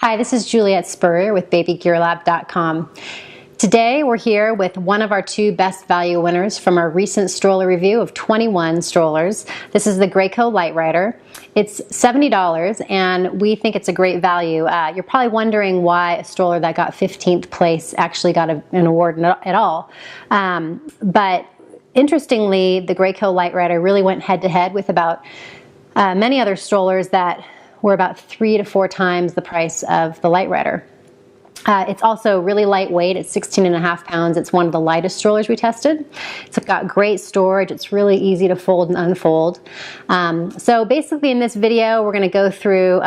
Hi, this is Juliette Spurrier with BabyGearLab.com. Today we're here with one of our two best value winners from our recent stroller review of 21 strollers. This is the Graco Lightrider. It's $70 and we think it's a great value. You're probably wondering why a stroller that got 15th place actually got an award at all. But interestingly, the Graco Lightrider really went head to head with about many other strollers that were about 3 to 4 times the price of the Lightrider. It's also really lightweight. It's 16.5 pounds. It's one of the lightest strollers we tested. It's got great storage. It's really easy to fold and unfold. So basically in this video, we're going to go through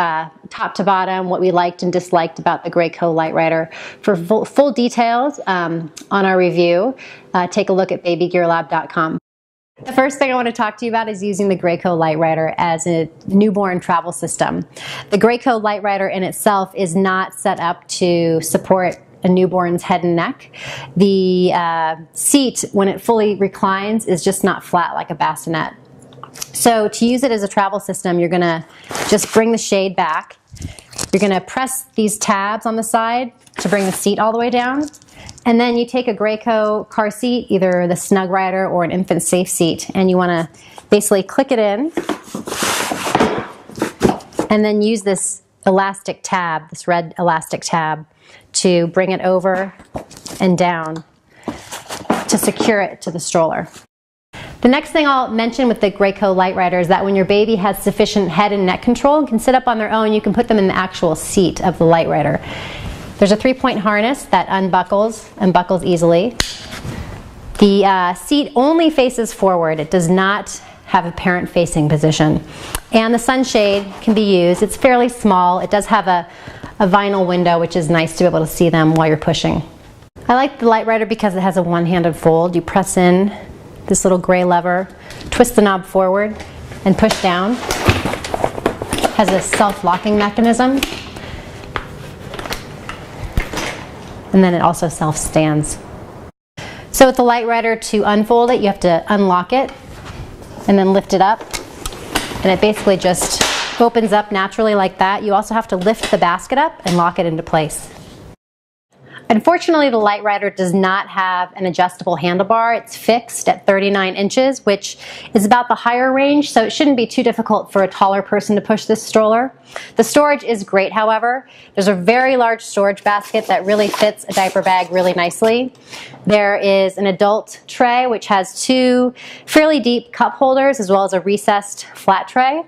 top to bottom what we liked and disliked about the Graco Lightrider. For full details on our review, take a look at BabyGearLab.com. The first thing I want to talk to you about is using the Graco Lightrider as a newborn travel system. The Graco Lightrider in itself is not set up to support a newborn's head and neck. The seat, when it fully reclines, is just not flat like a bassinet. So to use it as a travel system, you're going to just bring the shade back. You're going to press these tabs on the side to bring the seat all the way down. And then you take a Graco car seat, either the Snug Rider or an infant safe seat, and you want to basically click it in and then use this elastic tab, this red elastic tab, to bring it over and down to secure it to the stroller. The next thing I'll mention with the Graco Lightrider is that when your baby has sufficient head and neck control and can sit up on their own, you can put them in the actual seat of the Lightrider. There's a 3-point harness that unbuckles and buckles easily. The seat only faces forward. It does not have a parent-facing position. And the sunshade can be used. It's fairly small. It does have a vinyl window, which is nice to be able to see them while you're pushing. I like the Lightrider because it has a one-handed fold. You press in this little gray lever, twist the knob forward, and push down. It has a self-locking mechanism. And then it also self-stands. So with the Lightrider, to unfold it, you have to unlock it and then lift it up. And it basically just opens up naturally like that. You also have to lift the basket up and lock it into place. Unfortunately, the Lightrider does not have an adjustable handlebar. It's fixed at 39 inches, which is about the higher range, so it shouldn't be too difficult for a taller person to push this stroller. The storage is great, however. There's a very large storage basket that really fits a diaper bag really nicely. There is an adult tray, which has 2 fairly deep cup holders, as well as a recessed flat tray.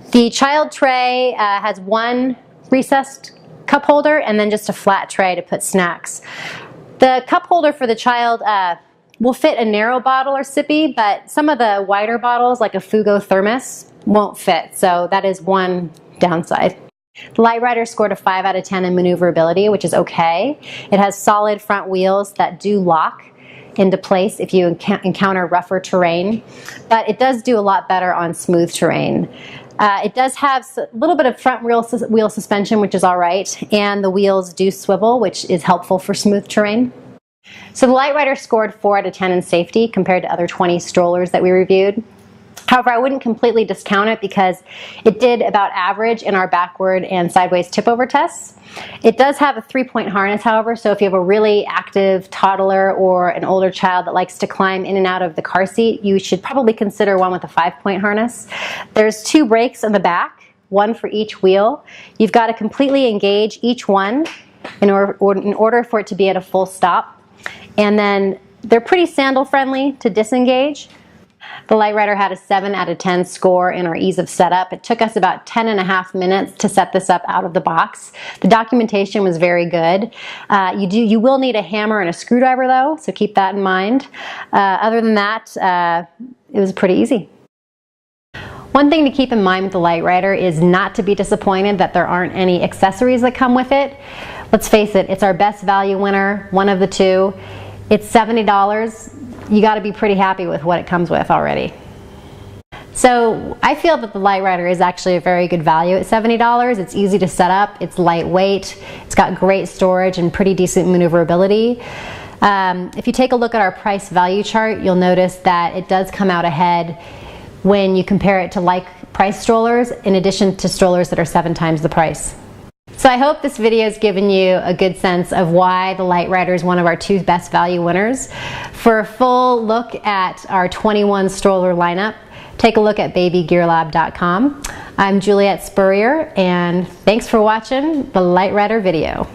The child tray has 1 recessed cup holder and then just a flat tray to put snacks. The cup holder for the child will fit a narrow bottle or sippy, but some of the wider bottles, like a Fugo thermos, won't fit. So that is one downside. The Lightrider scored a 5 out of 10 in maneuverability, which is okay. It has solid front wheels that do lock into place if you encounter rougher terrain, but it does do a lot better on smooth terrain. It does have a little bit of front wheel suspension, which is all right, and the wheels do swivel, which is helpful for smooth terrain. So the Lightrider scored 4 out of 10 in safety compared to other 20 strollers that we reviewed. However, I wouldn't completely discount it because it did about average in our backward and sideways tip-over tests. It does have a 3-point harness, however, so if you have a really active toddler or an older child that likes to climb in and out of the car seat, you should probably consider one with a 5-point harness. There's 2 brakes on the back, 1 for each wheel. You've got to completely engage each one in order for it to be at a full stop. And then they're pretty sandal-friendly to disengage. The Lightrider had a 7 out of 10 score in our ease of setup. It took us about 10.5 minutes to set this up out of the box. The documentation was very good. You will need a hammer and a screwdriver though, so keep that in mind. Other than that, it was pretty easy. One thing to keep in mind with the Lightrider is not to be disappointed that there aren't any accessories that come with it. Let's face it, it's our best value winner, one of the 2. It's $70. You got to be pretty happy with what it comes with already. So I feel that the Lightrider is actually a very good value at $70. It's easy to set up, it's lightweight, it's got great storage and pretty decent maneuverability. If you take a look at our price value chart, you'll notice that it does come out ahead when you compare it to like price strollers, in addition to strollers that are 7 times the price. So I hope this video has given you a good sense of why the LiteRider is one of our 2 best value winners. For a full look at our 21 stroller lineup, take a look at babygearlab.com. I'm Juliette Spurrier, and thanks for watching the LiteRider video.